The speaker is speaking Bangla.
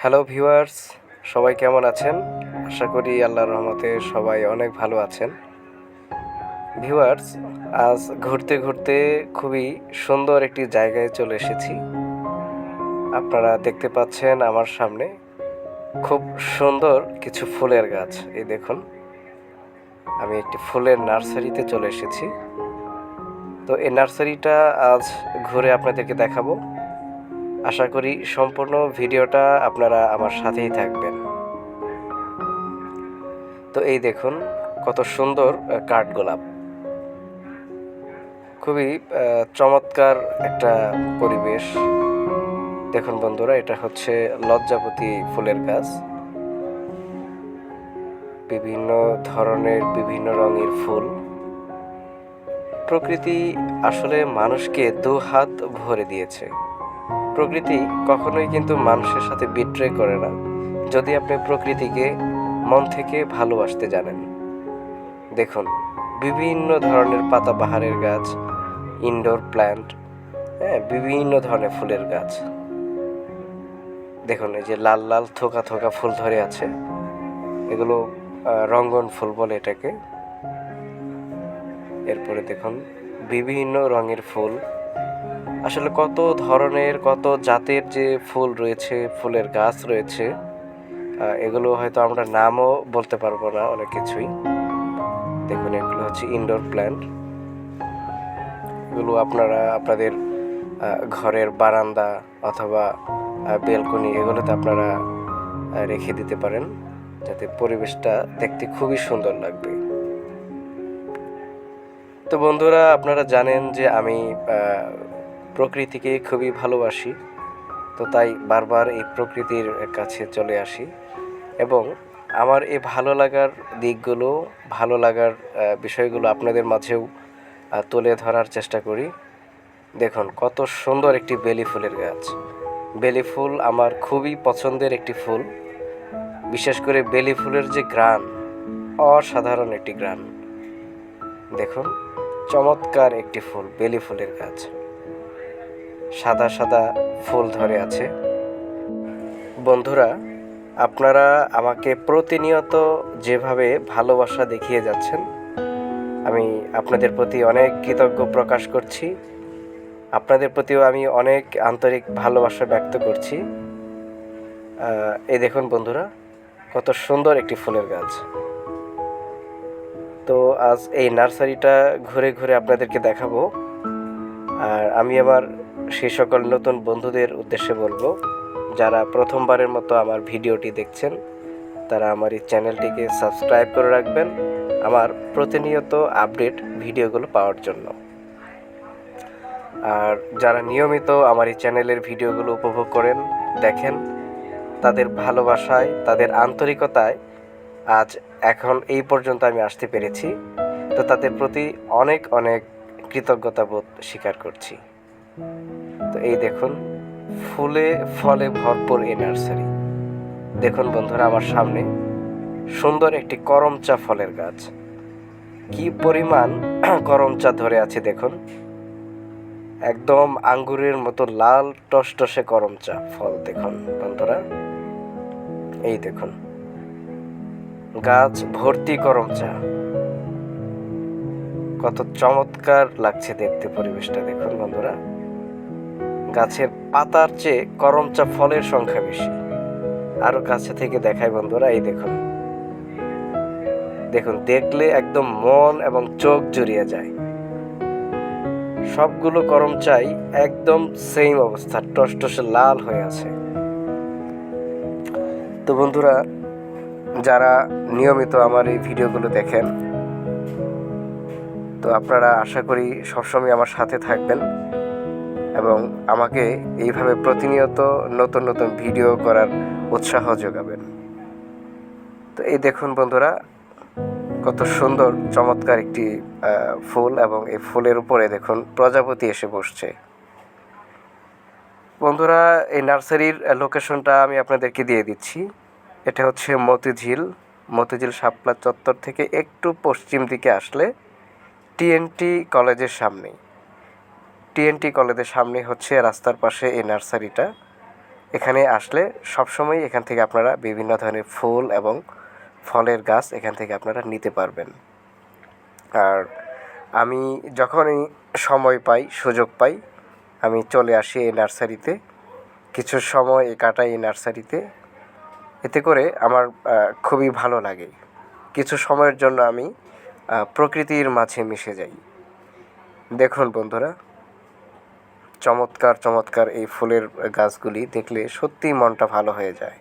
হ্যালো ভিউয়ার্স, সবাই কেমন আছেন? আশা করি আল্লাহর রহমতে সবাই অনেক ভালো আছেন। ভিউয়ার্স, আজ ঘুরতে ঘুরতে খুবই সুন্দর একটি জায়গায় চলে এসেছি। আপনারা দেখতে পাচ্ছেন আমার সামনে খুব সুন্দর কিছু ফুলের গাছ। এই দেখুন, আমি একটি ফুলের নার্সারিতে চলে এসেছি। তো এই নার্সারিটা আজ ঘুরে আপনাদেরকে দেখাবো। আশা করি সম্পূর্ণ ভিডিওটা আপনারা আমার সাথেই থাকবেন। তো এই দেখুন, কত সুন্দর কাঠগোলাপ। খুবই চমৎকার একটা পরিবেশ। দেখুন বন্ধুরা, এটা হচ্ছে লজ্জাপতি ফুলের গাছ। বিভিন্ন ধরনের বিভিন্ন রঙের ফুল। প্রকৃতি আসলে মানুষকে দু হাত ভরে দিয়েছে। প্রকৃতি কখনোই কিন্তু মানুষের সাথে বিট্রে করে না, যদি আপনি প্রকৃতিকে মন থেকে ভালোবাসতে জানেন। দেখুন, বিভিন্ন ধরনের পাতাবাহারের গাছ, ইনডোর প্ল্যান্ট, বিভিন্ন ধরনের ফুলের গাছ। দেখুন, এই যে লাল লাল থোকা থোকা ফুল ধরে আছে, এগুলো রঙ্গন ফুল বলে এটাকে। এরপরে দেখুন বিভিন্ন রঙের ফুল। আসলে কত ধরনের কত জাতের যে ফুল রয়েছে, ফুলের গাছ রয়েছে, এগুলো হয়তো আমরা নামও বলতে পারবো না অনেক কিছুই। দেখুন, এগুলো হচ্ছে ইনডোর প্ল্যান্ট। এগুলো আপনারা আপনাদের ঘরের বারান্দা অথবা বেলকনি, এগুলোতে আপনারা রেখে দিতে পারেন, যাতে পরিবেশটা দেখতে খুবই সুন্দর লাগবে। তো বন্ধুরা, আপনারা জানেন যে আমি প্রকৃতিকে খুবই ভালোবাসি। তো তাই বারবার এই প্রকৃতির কাছে চলে আসি এবং আমার এই ভালো লাগার দিকগুলো, ভালো লাগার বিষয়গুলো আপনাদের মাঝেও তুলে ধরার চেষ্টা করি। দেখুন, কত সুন্দর একটি বেলি ফুলের গাছ। বেলি ফুল আমার খুবই পছন্দের একটি ফুল। বিশেষ করে বেলি ফুলের যে ঘ্রাণ, অসাধারণ একটি ঘ্রাণ। দেখুন, চমৎকার একটি ফুল, বেলি ফুলের গাছ। সাদা সাদা ফুল ধরে আছে। বন্ধুরা, আপনারা আমাকে প্রতিনিয়ত যেভাবে ভালোবাসা দেখিয়ে যাচ্ছেন, আমি আপনাদের প্রতি অনেক কৃতজ্ঞ প্রকাশ করছি। আপনাদের প্রতিও আমি অনেক আন্তরিক ভালোবাসা ব্যক্ত করছি। এই দেখুন বন্ধুরা, কত সুন্দর একটি ফুলের গাছ। তো আজ এই নার্সারিটা ঘুরে ঘুরে আপনাদেরকে দেখাবো। আর আমি আমার সেই সকল নতুন বন্ধুদের উদ্দেশ্যে বলবো, যারা প্রথমবারের মতো আমার ভিডিওটি দেখছেন, তারা আমার এই চ্যানেলটিকে সাবস্ক্রাইব করে রাখবেন আমার প্রতিনিয়ত আপডেট ভিডিওগুলো পাওয়ার জন্য। আর যারা নিয়মিত আমার এই চ্যানেলের ভিডিওগুলো উপভোগ করেন, দেখেন, তাদের ভালোবাসায়, তাদের আন্তরিকতায় আজ এখন এই পর্যন্ত আমি আসতে পেরেছি। তো তাদের প্রতি অনেক অনেক কৃতজ্ঞতা বোধ স্বীকার করছি। তো এই দেখুন, ফুলে ফলে ভরপুর এই নার্সারি। দেখুন বন্ধুরা, আমার সামনে সুন্দর একটি করমচা ফলের গাছ। কি পরিমাণ করমচা ধরে আছে দেখুন, একদম আঙ্গুরের মতো লাল টসটসে করমচা ফল। দেখুন বন্ধুরা, এই দেখুন, গাছ ভর্তি করমচা। কত চমৎকার লাগছে দেখতে পরিবেশটা। দেখুন বন্ধুরা, গাছের পাতার চেয়ে করমচা ফলের সংখ্যা বেশি। আরো কাছে থেকে দেখাই বন্ধুরা, এই দেখুন, দেখুন, দেখলে একদম মন এবং চোখ জুড়িয়ে যায়। সবগুলো করমচাই একদম সেম অবস্থা, টসটসে লাল হয়ে আছে। তো বন্ধুরা, যারা নিয়মিত আমার এই ভিডিওগুলো দেখেন, তো আপনারা আশা করি সবসময় আমার সাথে থাকবেন এবং আমাকে এইভাবে প্রতিনিয়ত নতুন নতুন ভিডিও করার উৎসাহ যোগাবেন। তো এই দেখুন বন্ধুরা, কত সুন্দর চমৎকার একটি ফুল, এবং এই ফুলের উপরে দেখুন প্রজাপতি এসে বসছে। বন্ধুরা, এই নার্সারির লোকেশনটা আমি আপনাদেরকে দিয়ে দিচ্ছি। এটা হচ্ছে মতিঝিল শাপলা চত্বর থেকে একটু পশ্চিম দিকে আসলে টিএনটি কলেজের সামনে হচ্ছে রাস্তার পাশে এই নার্সারিটা। এখানে আসলে সবসময় এখান থেকে আপনারা বিভিন্ন ধরনের ফুল এবং ফলের গাছ এখান থেকে আপনারা নিতে পারবেন। আর আমি যখনই সময় পাই, সুযোগ পাই, আমি চলে আসি এই নার্সারিতে, কিছু সময় কাটাই এই নার্সারিতে। এতে করে আমার খুবই ভালো লাগে। কিছু সময়ের জন্য আমি প্রকৃতির মাঝে মিশে যাই। দেখুন বন্ধুরা, চমৎকার চমৎকার এই ফুলের গাছগুলি দেখলে সত্যিই মনটা ভালো হয়ে যায়।